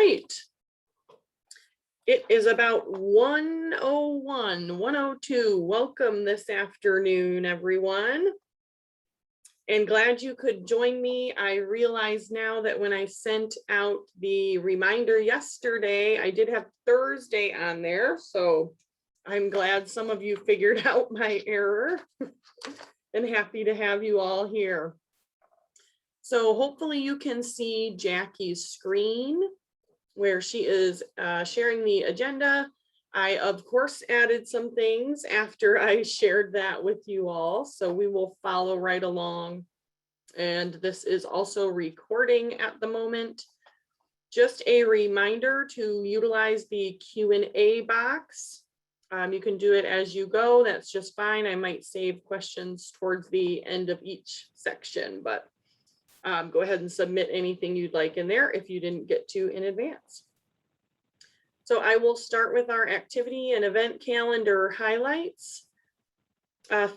right. It is about 1:01, 1:02. Welcome this afternoon, everyone. And glad you could join me. I realize now that when I sent out the reminder yesterday, I did have Thursday on there. So I'm glad some of you figured out my error and happy to have you all here. So hopefully you can see Jackie's screen where she is sharing the agenda. I, of course, added some things after I shared that with you all, so we will follow right along. And this is also recording at the moment. Just a reminder to utilize the Q&A box. You can do it as you go. That's just fine. I might save questions towards the end of each section, but go ahead and submit anything you'd like in there if you didn't get to in advance. So I will start with our activity and event calendar highlights.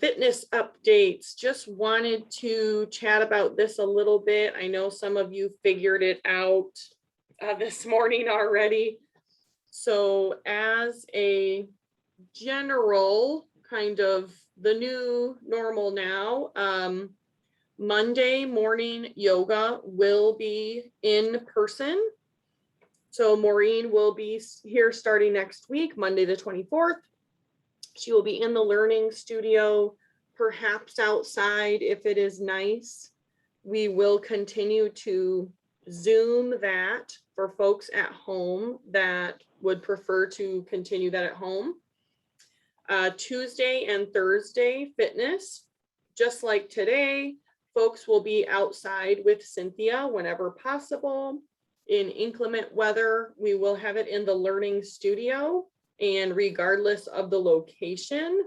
Fitness updates. Just wanted to chat about this a little bit. I know some of you figured it out this morning already. So as a general kind of the new normal now, Monday morning yoga will be in person. So Maureen will be here starting next week, Monday the 24th. She will be in the learning studio, perhaps outside if it is nice. We will continue to Zoom that for folks at home that would prefer to continue that at home. Tuesday and Thursday fitness, just like today, folks will be outside with Cynthia whenever possible. In inclement weather, we will have it in the learning studio, and regardless of the location,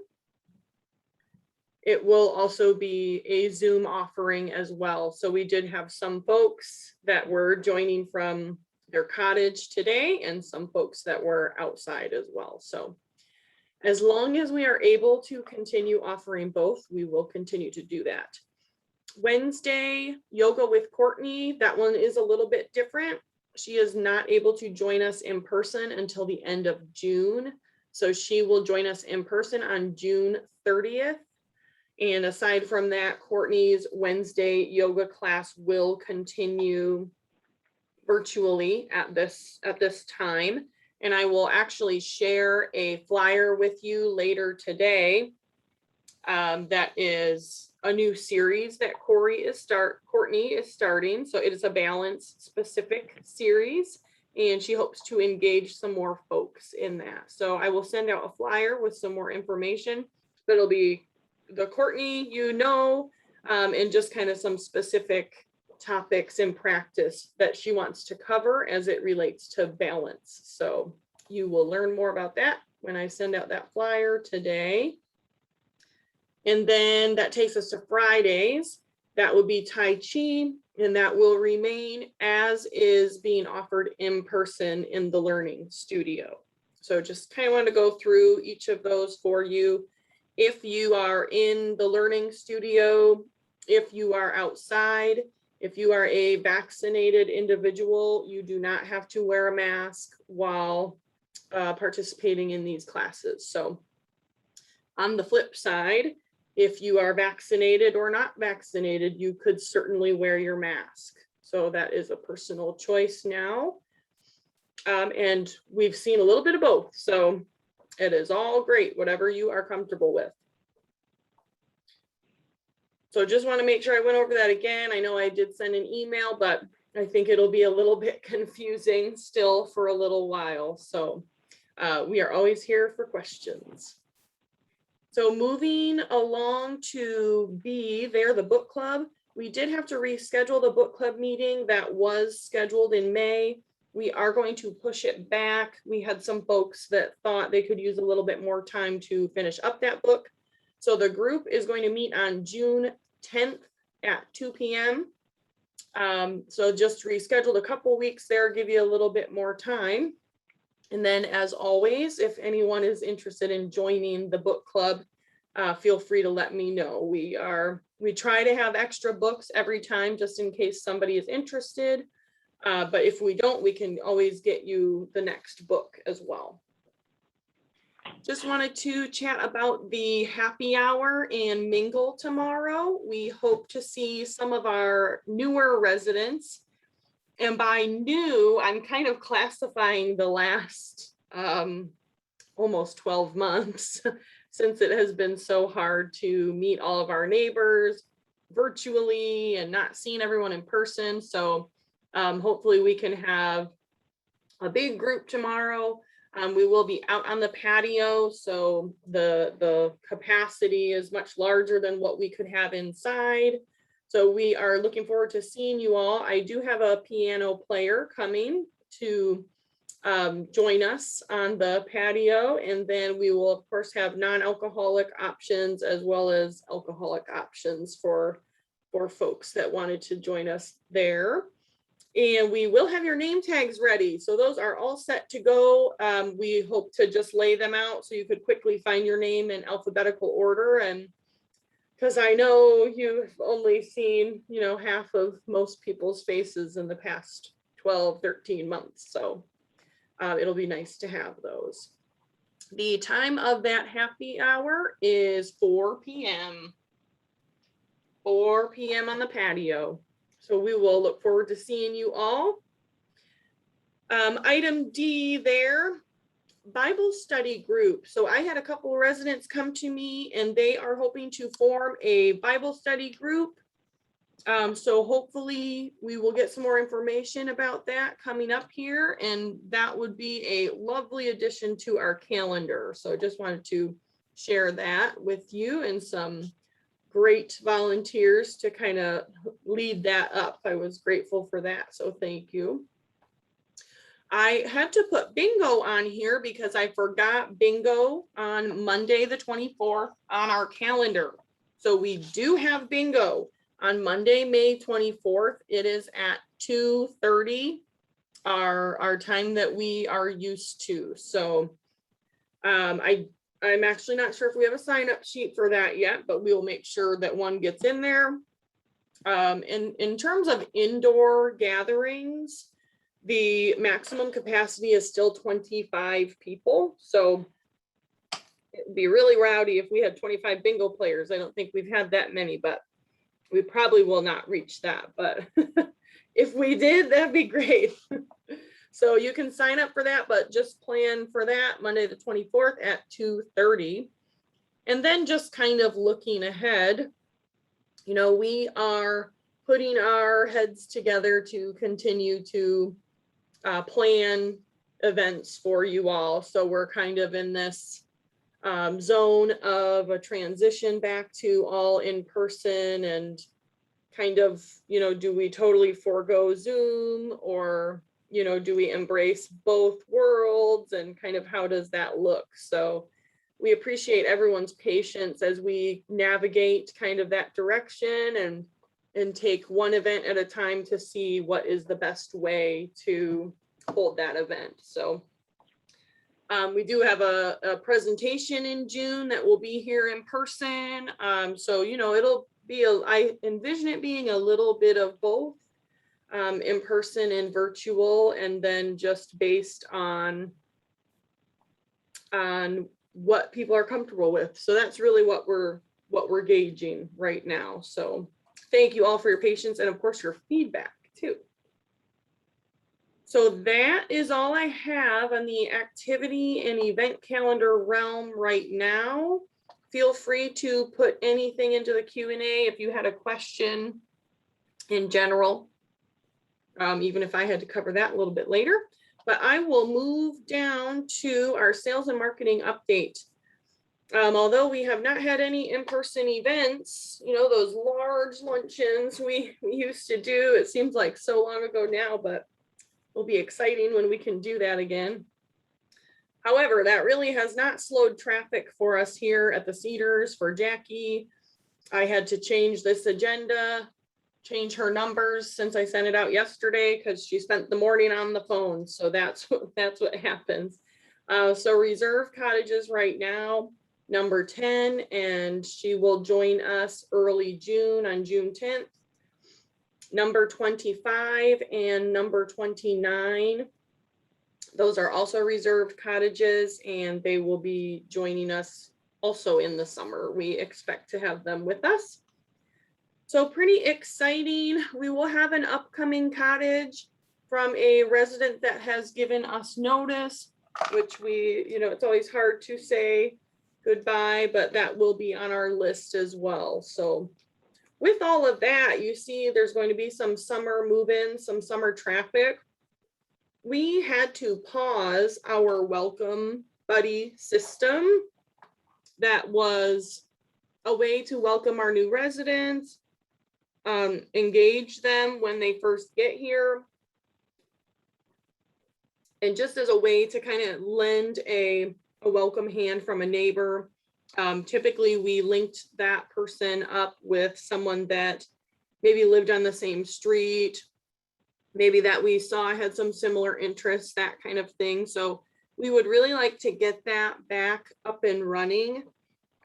it will also be a Zoom offering as well. So we did have some folks that were joining from their cottage today and some folks that were outside as well. So as long as we are able to continue offering both, we will continue to do that. Wednesday, yoga with Courtney. That one is a little bit different. She is not able to join us in person until the end of June. So she will join us in person on June 30th. And aside from that, Courtney's Wednesday yoga class will continue virtually at this time. And I will actually share a flyer with you later today. That is a new series that Courtney is starting. So it is a balance specific series, and she hopes to engage some more folks in that. So I will send out a flyer with some more information, but it'll be the Courtney, and just kind of some specific topics in practice that she wants to cover as it relates to balance. So you will learn more about that when I send out that flyer today. And then that takes us to Fridays. That will be Tai Chi, and that will remain as is being offered in person in the learning studio. So just kind of want to go through each of those for you. If you are in the learning studio, if you are outside, if you are a vaccinated individual, you do not have to wear a mask while participating in these classes. So on the flip side, if you are vaccinated or not vaccinated, you could certainly wear your mask. So that is a personal choice now. And we've seen a little bit of both. So it is all great, whatever you are comfortable with. So just want to make sure I went over that again. I know I did send an email, but I think it'll be a little bit confusing still for a little while. So we are always here for questions. So moving along to B, the book club. We did have to reschedule the book club meeting that was scheduled in May. We are going to push it back. We had some folks that thought they could use a little bit more time to finish up that book. So the group is going to meet on June 10th at 2 p.m. So just rescheduled a couple weeks there, give you a little bit more time. And then as always, if anyone is interested in joining the book club, feel free to let me know. We try to have extra books every time just in case somebody is interested. But if we don't, we can always get you the next book as well. Just wanted to chat about the happy hour and mingle tomorrow. We hope to see some of our newer residents. And by new, I'm kind of classifying the last almost 12 months since it has been so hard to meet all of our neighbors virtually and not seeing everyone in person. So hopefully we can have a big group tomorrow. We will be out on the patio, so the capacity is much larger than what we could have inside. So we are looking forward to seeing you all. I do have a piano player coming to join us on the patio, and then we will of course have non-alcoholic options as well as alcoholic options for folks that wanted to join us there. And we will have your name tags ready. So those are all set to go. We hope to just lay them out so you could quickly find your name in alphabetical order. And because I know you've only seen, you know, half of most people's faces in the past 12, 13 months. So it'll be nice to have those. The time of that happy hour is 4 p.m. 4 p.m. on the patio. So we will look forward to seeing you all. Item D there, Bible study group. So I had a couple of residents come to me and they are hoping to form a Bible study group. So hopefully we will get some more information about that coming up here, and that would be a lovely addition to our calendar. So just wanted to share that with you, and some great volunteers to kind of lead that up. I was grateful for that, so thank you. I had to put bingo on here because I forgot bingo on Monday the 24th on our calendar. So we do have bingo on Monday, May 24th. It is at 2:30, our time that we are used to. So I'm actually not sure if we have a sign up sheet for that yet, but we will make sure that one gets in there. In terms of indoor gatherings, the maximum capacity is still 25 people. So it'd be really rowdy if we had 25 bingo players. I don't think we've had that many, but we probably will not reach that. But if we did, that'd be great. So you can sign up for that, but just plan for that Monday the 24th at 2:30. And then just kind of looking ahead, you know, we are putting our heads together to continue to plan events for you all. So we're kind of in this zone of a transition back to all in person, and kind of, you know, do we totally forego Zoom, or you know, do we embrace both worlds, and kind of how does that look? So we appreciate everyone's patience as we navigate kind of that direction, and take one event at a time to see what is the best way to hold that event. So we do have a presentation in June that will be here in person. So, you know, it'll be, I envision it being a little bit of both. In person and virtual, and then just based on what people are comfortable with. So that's really what we're gauging right now. So thank you all for your patience, and of course your feedback too. So that is all I have on the activity and event calendar realm right now. Feel free to put anything into the Q&A if you had a question in general. Even if I had to cover that a little bit later. But I will move down to our sales and marketing update. Although we have not had any in-person events, you know, those large luncheons we used to do, it seems like so long ago now, but it'll be exciting when we can do that again. However, that really has not slowed traffic for us here at the Cedars. For Jackie, I had to change this agenda, change her numbers since I sent it out yesterday, because she spent the morning on the phone. So that's what happens. So Reserve Cottages right now, number 10, and she will join us early June on June 10th. Number 25 and number 29, those are also reserved cottages, and they will be joining us also in the summer. We expect to have them with us. So pretty exciting. We will have an upcoming cottage from a resident that has given us notice, which we, it's always hard to say goodbye, but that will be on our list as well. So with all of that, you see there's going to be some summer move-in, some summer traffic. We had to pause our welcome buddy system. That was a way to welcome our new residents, engage them when they first get here, and just as a way to kind of lend a welcome hand from a neighbor. Typically, we linked that person up with someone that maybe lived on the same street, maybe that we saw had some similar interests, that kind of thing. So we would really like to get that back up and running.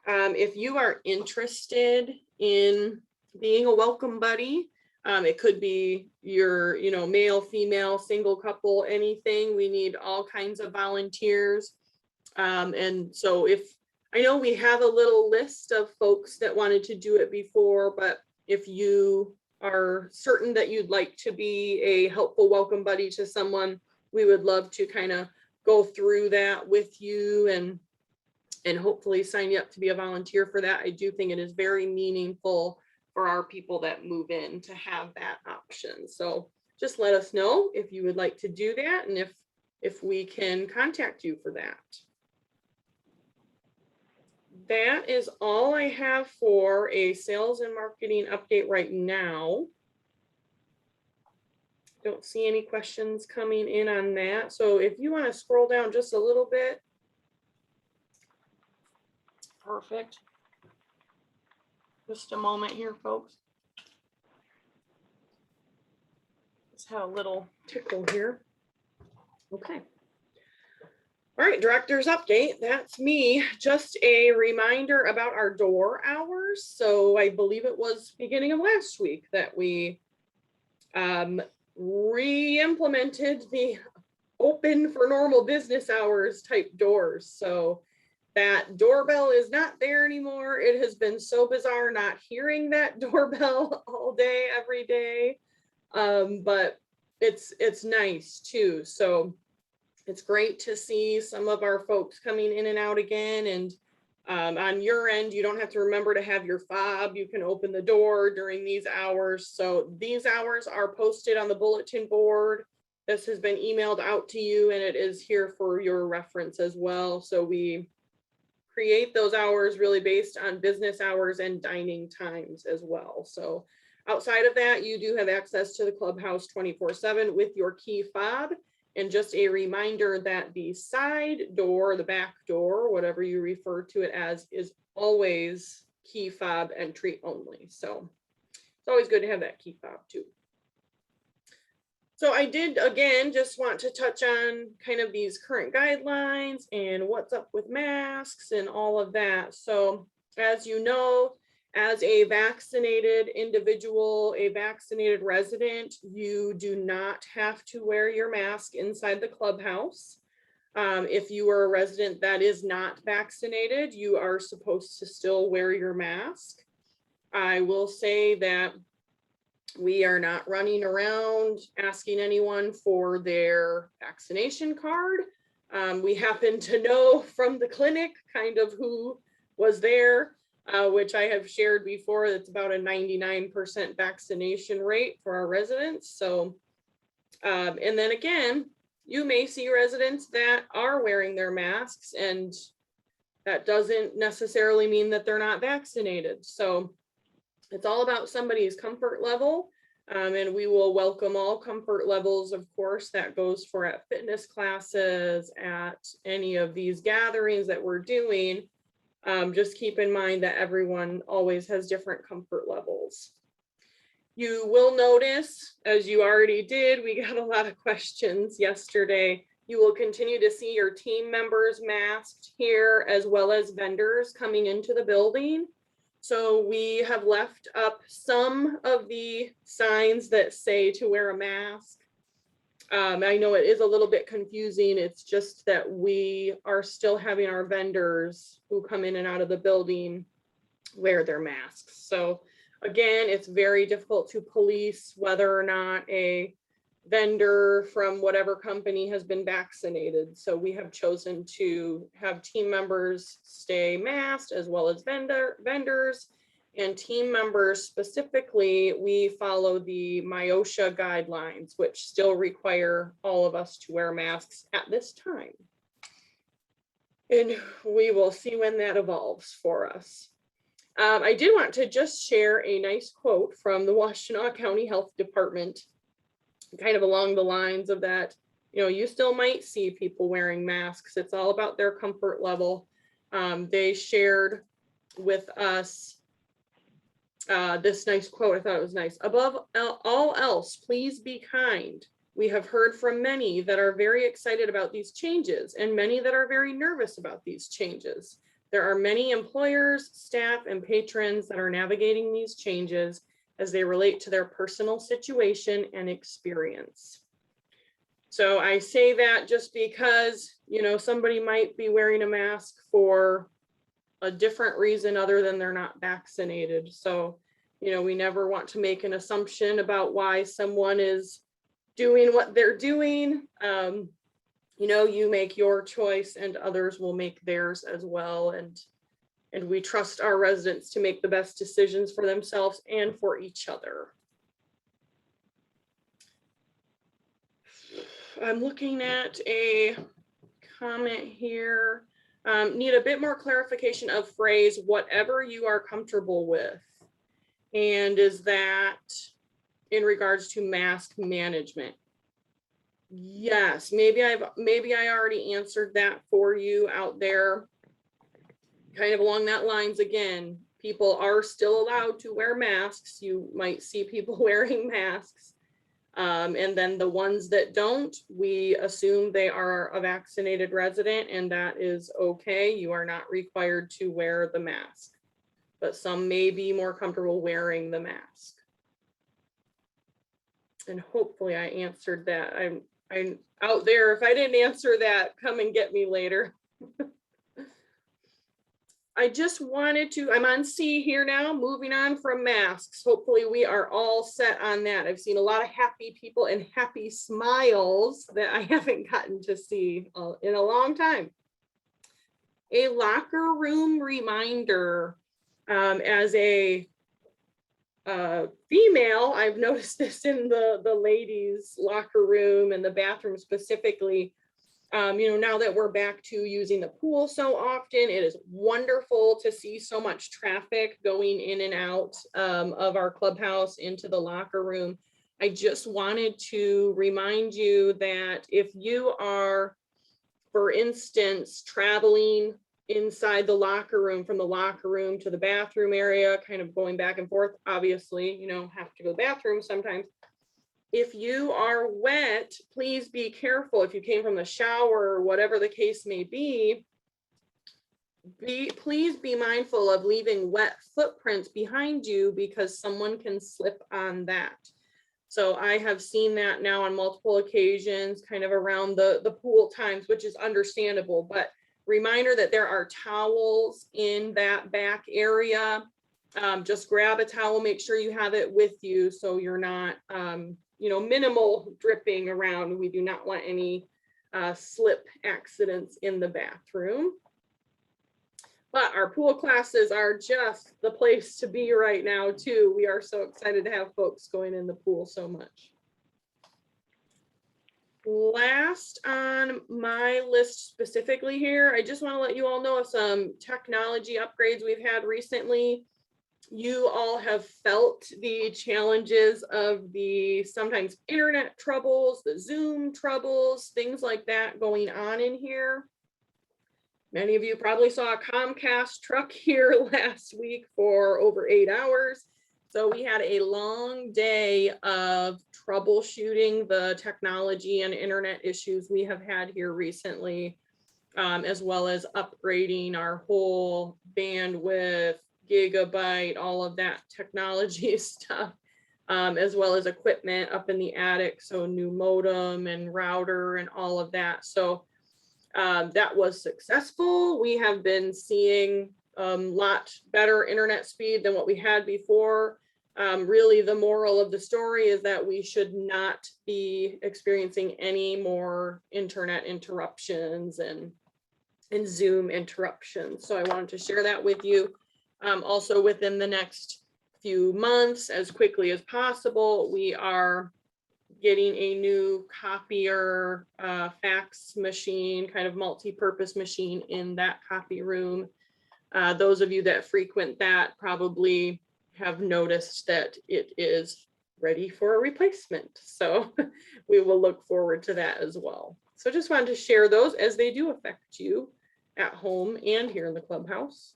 If you are interested in being a welcome buddy, it could be your, male, female, single couple, anything. We need all kinds of volunteers. And so I know we have a little list of folks that wanted to do it before, but if you are certain that you'd like to be a helpful welcome buddy to someone, we would love to kind of go through that with you and hopefully sign you up to be a volunteer for that. I do think it is very meaningful for our people that move in to have that option. So just let us know if you would like to do that and if we can contact you for that. That is all I have for a sales and marketing update right now. Don't see any questions coming in on that. So if you want to scroll down just a little bit. Perfect. Just a moment here, folks. Just had a little tickle here. Okay. All right, director's update. That's me. Just a reminder about our door hours. So I believe it was beginning of last week that we re-implemented the open for normal business hours type doors. So that doorbell is not there anymore. It has been so bizarre not hearing that doorbell all day, every day. But it's nice too. So it's great to see some of our folks coming in and out again. And on your end, you don't have to remember to have your fob. You can open the door during these hours. So these hours are posted on the bulletin board. This has been emailed out to you, and it is here for your reference as well. So we create those hours really based on business hours and dining times as well. So outside of that, you do have access to the clubhouse 24/7 with your key fob. And just a reminder that the side door, the back door, whatever you refer to it as, is always key fob entry only. So it's always good to have that key fob too. So I did, again, just want to touch on kind of these current guidelines and what's up with masks and all of that. So as you know, as a vaccinated individual, a vaccinated resident, you do not have to wear your mask inside the clubhouse. If you are a resident that is not vaccinated, you are supposed to still wear your mask. I will say that we are not running around asking anyone for their vaccination card. We happen to know from the clinic kind of who was there, which I have shared before. It's about a 99% vaccination rate for our residents. So, and then again, you may see residents that are wearing their masks, and that doesn't necessarily mean that they're not vaccinated. So it's all about somebody's comfort level, and we will welcome all comfort levels, of course. That goes for at fitness classes, at any of these gatherings that we're doing. Just keep in mind that everyone always has different comfort levels. You will notice, as you already did, we got a lot of questions yesterday. You will continue to see your team members masked here, as well as vendors coming into the building. So we have left up some of the signs that say to wear a mask. I know it is a little bit confusing. It's just that we are still having our vendors who come in and out of the building wear their masks. So again, it's very difficult to police whether or not a vendor from whatever company has been vaccinated. So we have chosen to have team members stay masked, as well as vendors and team members. Specifically, we follow the MIOSHA guidelines, which still require all of us to wear masks at this time. And we will see when that evolves for us. I did want to just share a nice quote from the Washtenaw County Health Department, kind of along the lines of that. You know, you still might see people wearing masks. It's all about their comfort level. They shared with us this nice quote. I thought it was nice. Above all else, please be kind. We have heard from many that are very excited about these changes and many that are very nervous about these changes. There are many employers, staff, and patrons that are navigating these changes as they relate to their personal situation and experience. So I say that just because, you know, somebody might be wearing a mask for a different reason other than they're not vaccinated. So, you know, we never want to make an assumption about why someone is doing what they're doing. You know, you make your choice and others will make theirs as well. And we trust our residents to make the best decisions for themselves and for each other. I'm looking at a comment here. Need a bit more clarification of phrase, whatever you are comfortable with. And is that in regards to mask management? Yes, maybe I already answered that for you out there. Kind of along that lines again, people are still allowed to wear masks. You might see people wearing masks. And then the ones that don't, we assume they are a vaccinated resident, and that is okay. You are not required to wear the mask, but some may be more comfortable wearing the mask. And hopefully I answered that. I'm out there. If I didn't answer that, come and get me later. I just wanted to, I'm on C here now, moving on from masks. Hopefully we are all set on that. I've seen a lot of happy people and happy smiles that I haven't gotten to see in a long time. A locker room reminder. As a female, I've noticed this in the ladies' locker room and the bathroom specifically. You know, now that we're back to using the pool so often, it is wonderful to see so much traffic going in and out of our clubhouse into the locker room. I just wanted to remind you that if you are, for instance, traveling inside the locker room, from the locker room to the bathroom area, kind of going back and forth, obviously, you know, have to go to the bathroom sometimes. If you are wet, please be careful. If you came from the shower or whatever the case may be, please be mindful of leaving wet footprints behind you, because someone can slip on that. So I have seen that now on multiple occasions, kind of around the pool times, which is understandable, but reminder that there are towels in that back area. Just grab a towel, make sure you have it with you so you're not, you know, minimal dripping around. We do not want any slip accidents in the bathroom. But our pool classes are just the place to be right now too. We are so excited to have folks going in the pool so much. Last on my list specifically here, I just want to let you all know of some technology upgrades we've had recently. You all have felt the challenges of the sometimes internet troubles, the Zoom troubles, things like that going on in here. Many of you probably saw a Comcast truck here last week for over 8 hours. So we had a long day of troubleshooting the technology and internet issues we have had here recently, as well as upgrading our whole bandwidth, gigabyte, all of that technology stuff, as well as equipment up in the attic. So new modem and router and all of that. So that was successful. We have been seeing a lot better internet speed than what we had before. Really, the moral of the story is that we should not be experiencing any more internet interruptions and Zoom interruptions. So I wanted to share that with you. Also, within the next few months, as quickly as possible, we are getting a new copier, fax machine, kind of multi-purpose machine in that copy room. Those of you that frequent that probably have noticed that it is ready for a replacement. So we will look forward to that as well. So just wanted to share those as they do affect you at home and here in the clubhouse.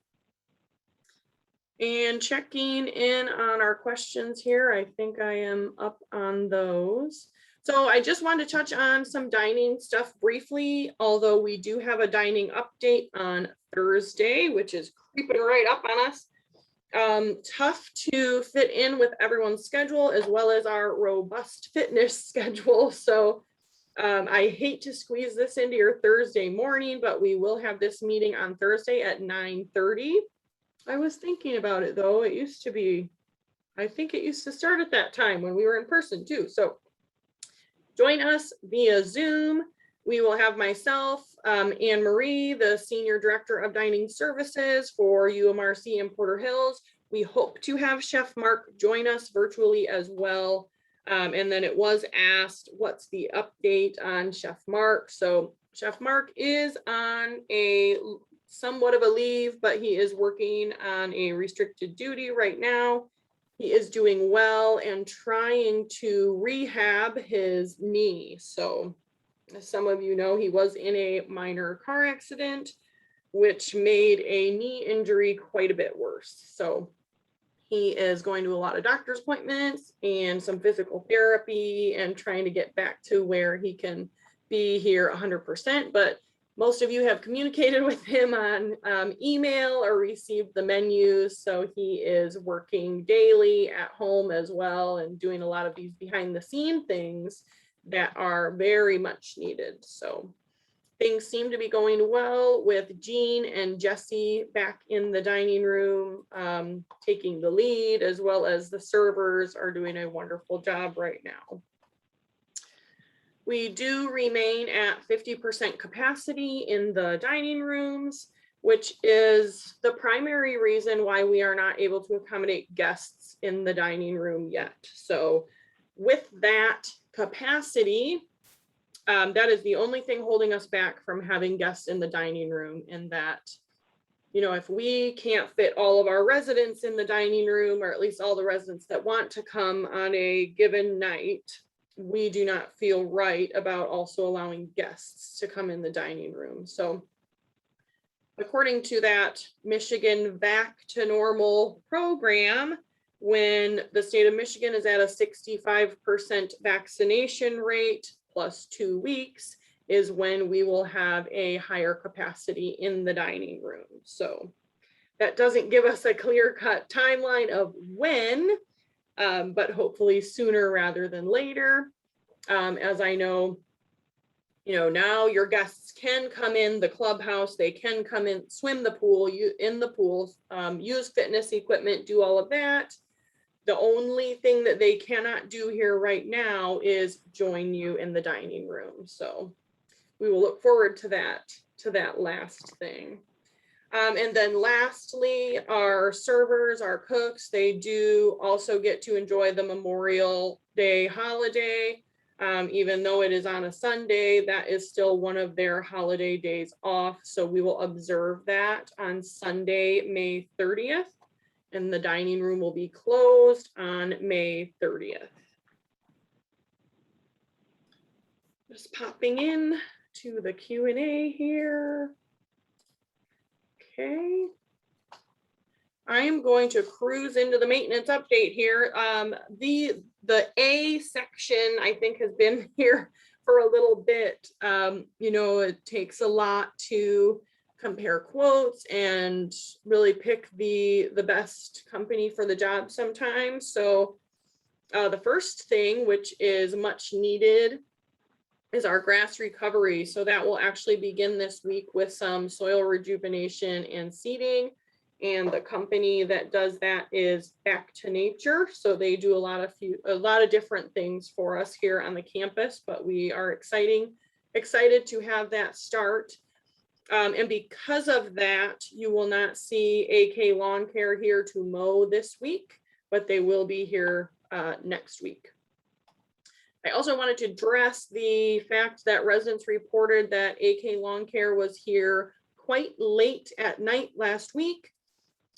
And checking in on our questions here, I think I am up on those. So I just wanted to touch on some dining stuff briefly, although we do have a dining update on Thursday, which is creeping right up on us. Tough to fit in with everyone's schedule as well as our robust fitness schedule. So I hate to squeeze this into your Thursday morning, but we will have this meeting on Thursday at 9:30. I was thinking about it though. It used to be, I think it used to start at that time when we were in person too. So join us via Zoom. We will have myself, Anne Marie, the Senior Director of Dining Services for UMRC in Porter Hills. We hope to have Chef Mark join us virtually as well. And then it was asked, what's the update on Chef Mark? So Chef Mark is on a somewhat of a leave, but he is working on a restricted duty right now. He is doing well and trying to rehab his knee. So as some of you know, he was in a minor car accident, which made a knee injury quite a bit worse. So he is going to a lot of doctor's appointments and some physical therapy and trying to get back to where he can be here 100%. But most of you have communicated with him on email or received the menus. So he is working daily at home as well and doing a lot of these behind the scene things that are very much needed. So things seem to be going well with Jean and Jesse back in the dining room, taking the lead, as well as the servers are doing a wonderful job right now. We do remain at 50% capacity in the dining rooms, which is the primary reason why we are not able to accommodate guests in the dining room yet. So with that capacity, that is the only thing holding us back from having guests in the dining room. And that, you know, if we can't fit all of our residents in the dining room, or at least all the residents that want to come on a given night, we do not feel right about also allowing guests to come in the dining room. So according to that Michigan Back to Normal program, when the state of Michigan is at a 65% vaccination rate plus 2 weeks, is when we will have a higher capacity in the dining room. So that doesn't give us a clear-cut timeline of when, but hopefully sooner rather than later. As I know, you know, now your guests can come in the clubhouse, they can come in, swim the pool, in the pools, use fitness equipment, do all of that. The only thing that they cannot do here right now is join you in the dining room. So we will look forward to that last thing. And then lastly, our servers, our cooks, they do also get to enjoy the Memorial Day holiday. Even though it is on a Sunday, that is still one of their holiday days off. So we will observe that on Sunday, May 30th, and the dining room will be closed on May 30th. Just popping in to the Q&A here. Okay. I am going to cruise into the maintenance update here. The A section, I think, has been here for a little bit. You know, it takes a lot to compare quotes and really pick the best company for the job sometimes. So the first thing, which is much needed, is our grass recovery. So that will actually begin this week with some soil rejuvenation and seeding. And the company that does that is Back to Nature. So they do a lot of different things for us here on the campus, but we are excited to have that start. And because of that, you will not see AK Lawn Care here to mow this week, but they will be here next week. I also wanted to address the fact that residents reported that AK Lawn Care was here quite late at night last week.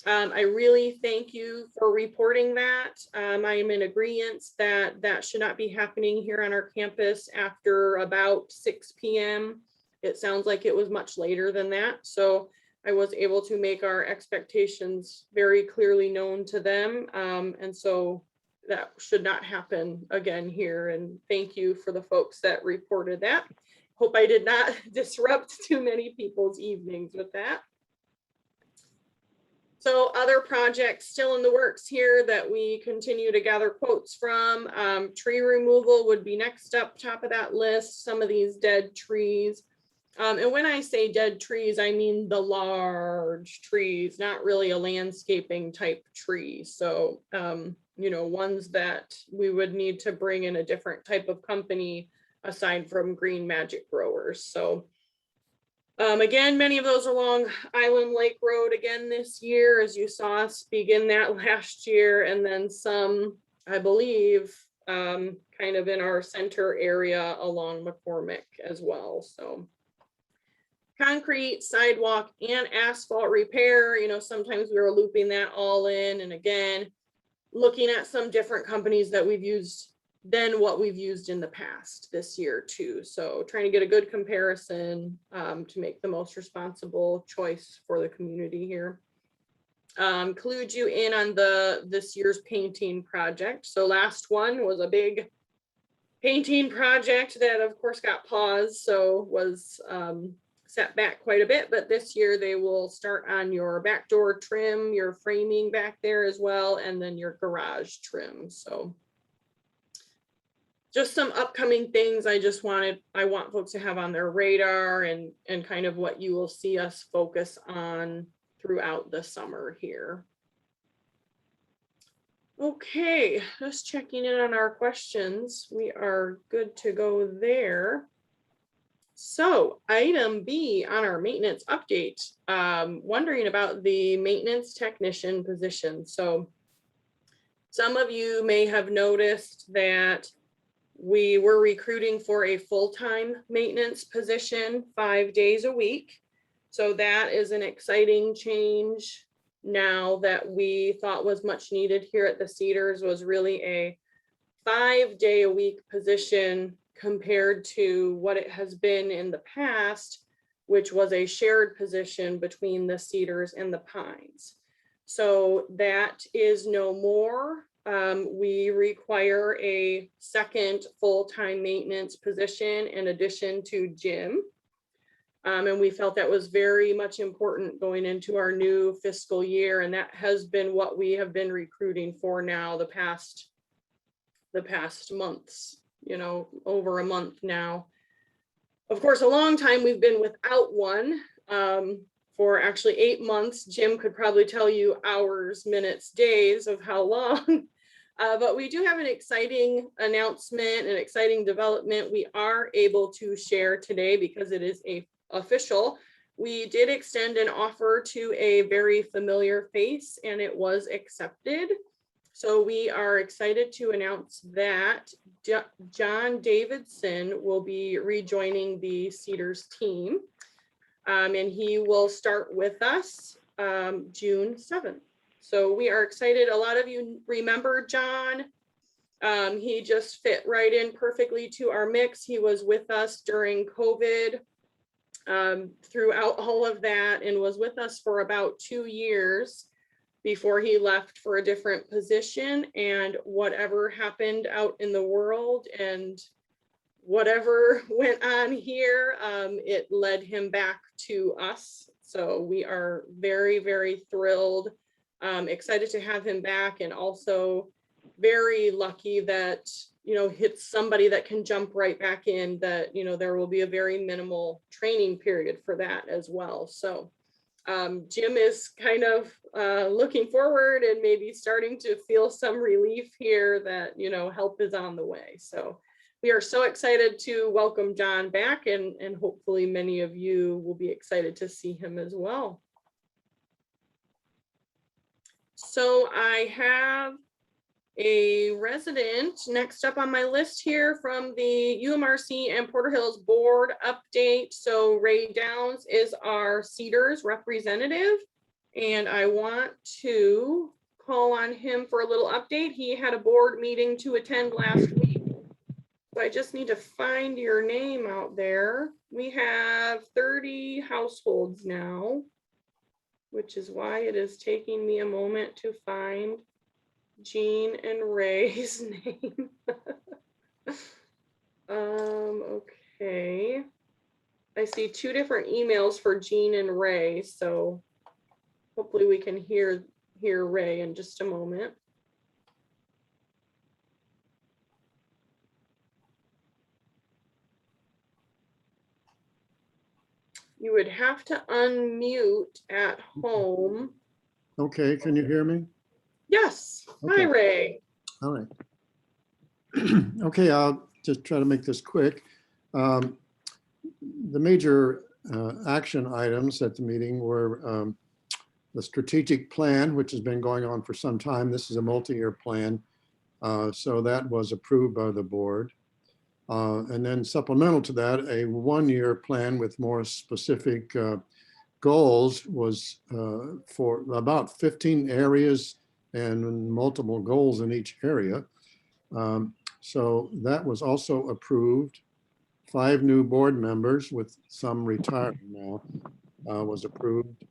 I really thank you for reporting that. I am in agreement that that should not be happening here on our campus after about 6 p.m. It sounds like it was much later than that. So I was able to make our expectations very clearly known to them. And so that should not happen again here. And thank you for the folks that reported that. Hope I did not disrupt too many people's evenings with that. So other projects still in the works here that we continue to gather quotes from. Tree removal would be next up, top of that list, some of these dead trees. And when I say dead trees, I mean the large trees, not really a landscaping type tree. So, you know, ones that we would need to bring in a different type of company aside from Green Magic growers. So again, many of those along Island Lake Road again this year, as you saw us begin that last year, and then some, I believe, kind of in our center area along McCormick as well. So concrete, sidewalk, and asphalt repair, you know, sometimes we were looping that all in, and again, looking at some different companies that we've used than what we've used in the past this year too. So trying to get a good comparison to make the most responsible choice for the community here. Include you in on this year's painting project. So last one was a big painting project that of course got paused, so was set back quite a bit, but this year they will start on your back door trim, your framing back there as well, and then your garage trim. So just some upcoming things I want folks to have on their radar and kind of what you will see us focus on throughout the summer here. Okay, just checking in on our questions. We are good to go there. So item B on our maintenance update, wondering about the maintenance technician position. So some of you may have noticed that we were recruiting for a full-time maintenance position 5 days a week. So that is an exciting change now that we thought was much needed here at the Cedars, was really a 5-day-a-week position compared to what it has been in the past, which was a shared position between the Cedars and the Pines. So that is no more. We require a second full-time maintenance position in addition to Jim. And we felt that was very much important going into our new fiscal year. And that has been what we have been recruiting for now the past months, you know, over a month now. Of course, a long time we've been without one. For actually 8 months. Jim could probably tell you hours, minutes, days of how long. But we do have an exciting announcement, an exciting development we are able to share today because it is official. We did extend an offer to a very familiar face and it was accepted. So we are excited to announce that John Davidson will be rejoining the Cedars team. And he will start with us June 7th. So we are excited. A lot of you remember John. He just fit right in perfectly to our mix. He was with us during COVID throughout all of that and was with us for about 2 years before he left for a different position. And whatever happened out in the world and whatever went on here, it led him back to us. So we are very, very thrilled, excited to have him back, and also very lucky that, it's somebody that can jump right back in, that, there will be a very minimal training period for that as well. So Jim is kind of looking forward and maybe starting to feel some relief here that, help is on the way. So we are so excited to welcome John back, and hopefully many of you will be excited to see him as well. So I have a resident next up on my list here from the UMRC and Porter Hills board update. So Ray Downs is our Cedars representative, and I want to call on him for a little update. He had a board meeting to attend last week. So I just need to find your name out there. We have 30 households now, which is why it is taking me a moment to find Jean and Ray's name. Okay. I see two different emails for Jean and Ray, so hopefully we can hear Ray in just a moment. You would have to unmute at home. Okay, can you hear me? Yes. Okay. Hi, Ray. All right. Okay, I'll just try to make this quick. The major action items at the meeting were the strategic plan, which has been going on for some time. This is a multi-year plan. So that was approved by the board. And then supplemental to that, a one-year plan with more specific goals was for about 15 areas and multiple goals in each area. So that was also approved. 5 new board members, with some retiring now, was approved.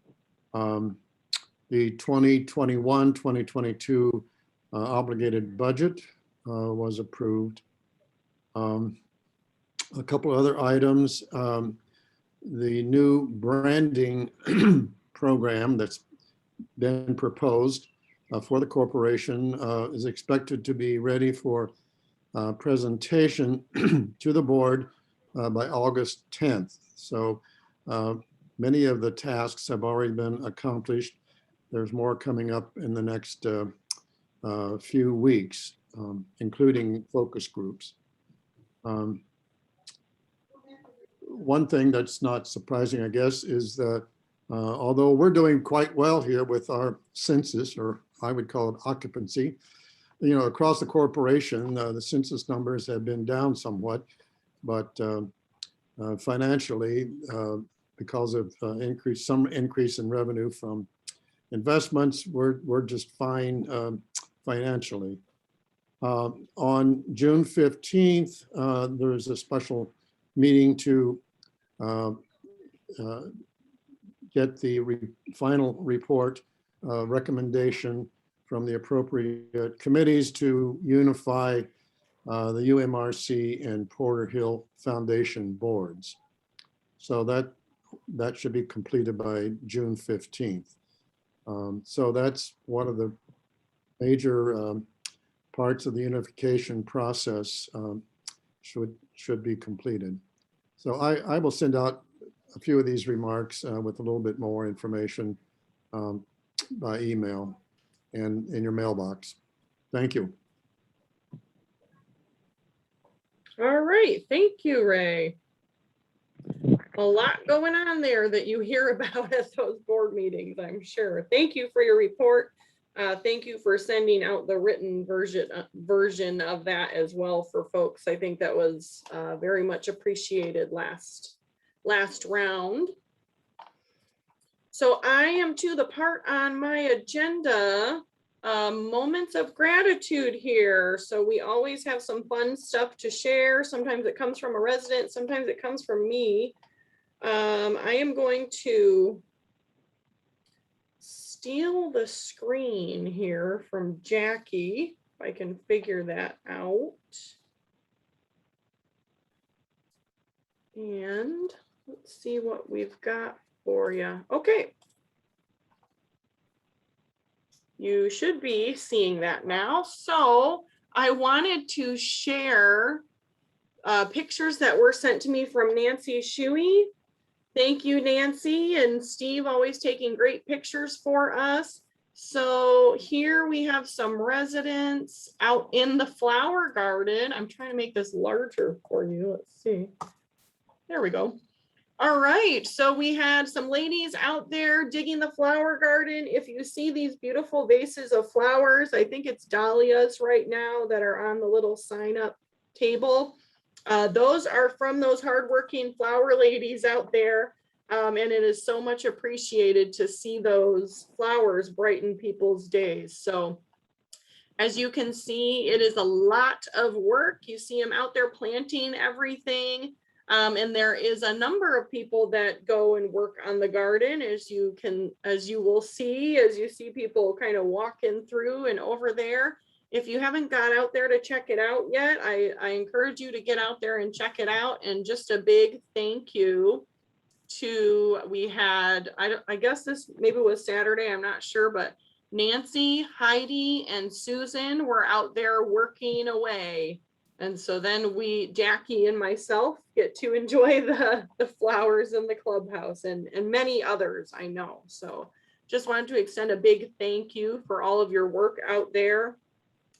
The 2021-2022 obligated budget was approved. A couple other items. The new branding program that's been proposed for the corporation is expected to be ready for presentation to the board by August 10th. So many of the tasks have already been accomplished. There's more coming up in the next few weeks, including focus groups. One thing that's not surprising, I guess, is that although we're doing quite well here with our census, or I would call it occupancy, across the corporation, the census numbers have been down somewhat, but financially, because of some increase in revenue from investments, we're just fine financially. On June 15th, there's a special meeting to get the final report recommendation from the appropriate committees to unify the UMRC and Porter Hill Foundation boards. So that should be completed by June 15th. So that's one of the major parts of the unification process should be completed. So I will send out a few of these remarks with a little bit more information by email and in your mailbox. Thank you. All right, thank you, Ray. A lot going on there that you hear about at those board meetings, I'm sure. Thank you for your report. Thank you for sending out the written version of that as well for folks. I think that was very much appreciated last round. So I am to the part on my agenda, moments of gratitude here. So we always have some fun stuff to share. Sometimes it comes from a resident, sometimes it comes from me. I am going to steal the screen here from Jackie, if I can figure that out. And let's see what we've got for you. Okay. You should be seeing that now. So I wanted to share pictures that were sent to me from Nancy Shuey. Thank you, Nancy, and Steve, always taking great pictures for us. So here we have some residents out in the flower garden. I'm trying to make this larger for you. Let's see. There we go. All right, so we had some ladies out there digging the flower garden. If you see these beautiful vases of flowers, I think it's dahlias right now that are on the little sign up table. Those are from those hardworking flower ladies out there. And it is so much appreciated to see those flowers brighten people's days. So as you can see, it is a lot of work. You see them out there planting everything. And there is a number of people that go and work on the garden, as you will see, as you see people kind of walking through and over there. If you haven't got out there to check it out yet, I encourage you to get out there and check it out. And just a big thank you to, we had, I guess this maybe was Saturday, I'm not sure, but Nancy, Heidi, and Susan were out there working away. And so then Jackie and myself get to enjoy the flowers in the clubhouse and many others I know. So just wanted to extend a big thank you for all of your work out there.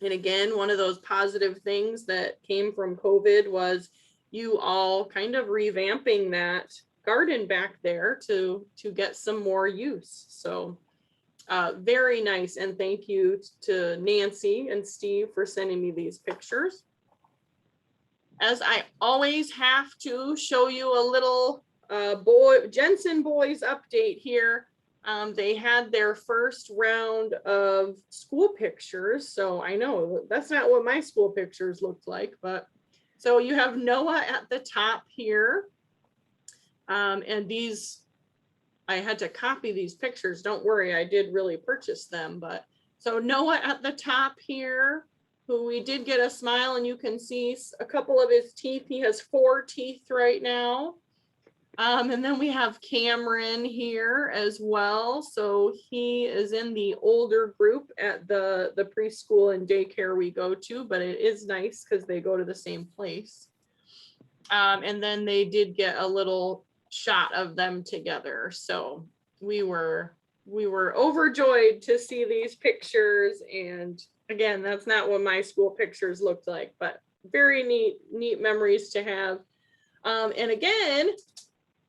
And again, one of those positive things that came from COVID was you all kind of revamping that garden back there to get some more use. So very nice. And thank you to Nancy and Steve for sending me these pictures. As I always have to show you a little Jensen boys update here. They had their first round of school pictures. So I know that's not what my school pictures looked like, but so you have Noah at the top here. And these, I had to copy these pictures. Don't worry, I did really purchase them. But so Noah at the top here, who we did get a smile, and you can see a couple of his teeth. He has 4 teeth right now. And then we have Cameron here as well. So he is in the older group at the preschool and daycare we go to, but it is nice because they go to the same place. And then they did get a little shot of them together. So we were overjoyed to see these pictures. And again, that's not what my school pictures looked like, but very neat memories to have. And again,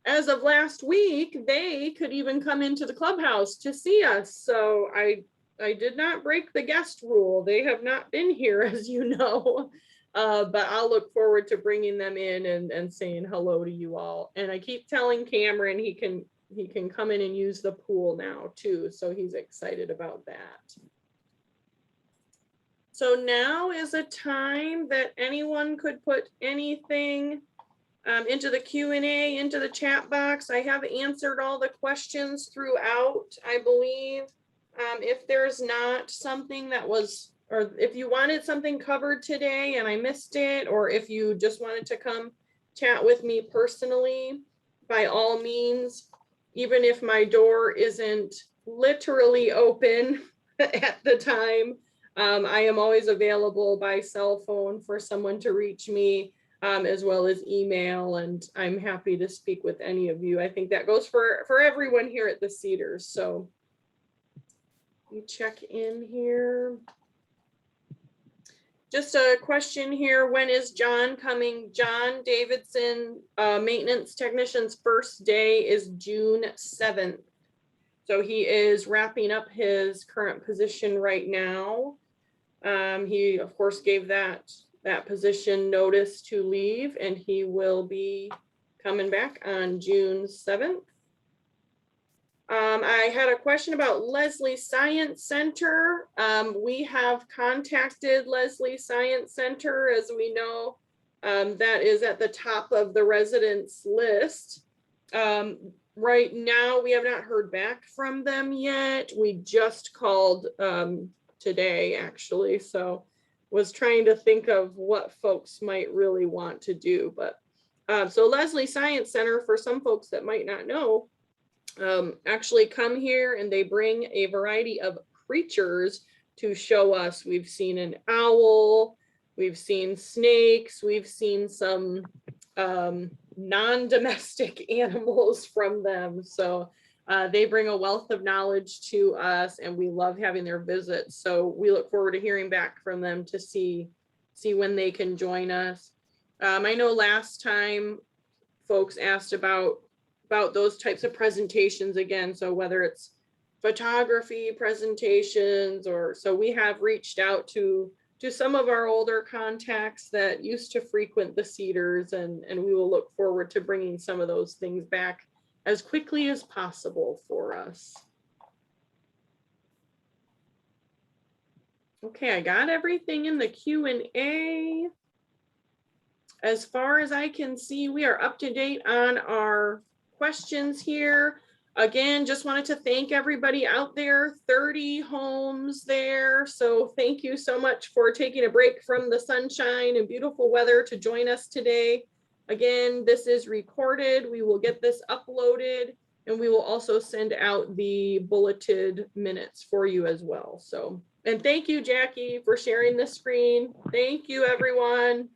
as of last week, they could even come into the clubhouse to see us. So I did not break the guest rule. They have not been here, as you know, but I'll look forward to bringing them in and saying hello to you all. And I keep telling Cameron he can come in and use the pool now too. So he's excited about that. So now is a time that anyone could put anything into the Q&A, into the chat box. I have answered all the questions throughout, I believe. If there's not something that was, or if you wanted something covered today and I missed it, or if you just wanted to come chat with me personally, by all means, even if my door isn't literally open at the time, I am always available by cell phone for someone to reach me. As well as email, and I'm happy to speak with any of you. I think that goes for everyone here at the Cedars. So you check in here. Just a question here. When is John coming? John Davidson, maintenance technician's first day is June 7th. So he is wrapping up his current position right now. He of course gave that position notice to leave, and he will be coming back on June 7th. I had a question about Leslie Science Center. We have contacted Leslie Science Center, as we know, that is at the top of the residents list. Right now, we have not heard back from them yet. We just called today, actually, so was trying to think of what folks might really want to do. But so Leslie Science Center, for some folks that might not know, actually come here and they bring a variety of creatures to show us. We've seen an owl, we've seen snakes, we've seen some non-domestic animals from them. So they bring a wealth of knowledge to us, and we love having their visits. So we look forward to hearing back from them to see when they can join us. I know last time folks asked about those types of presentations again. So whether it's photography presentations, or so we have reached out to some of our older contacts that used to frequent the Cedars, and we will look forward to bringing some of those things back as quickly as possible for us. Okay, I got everything in the Q&A. As far as I can see, we are up to date on our questions here. Again, just wanted to thank everybody out there, 30 homes there. So thank you so much for taking a break from the sunshine and beautiful weather to join us today. Again, this is recorded. We will get this uploaded, and we will also send out the bulleted minutes for you as well. So, and thank you, Jackie, for sharing the screen. Thank you, everyone.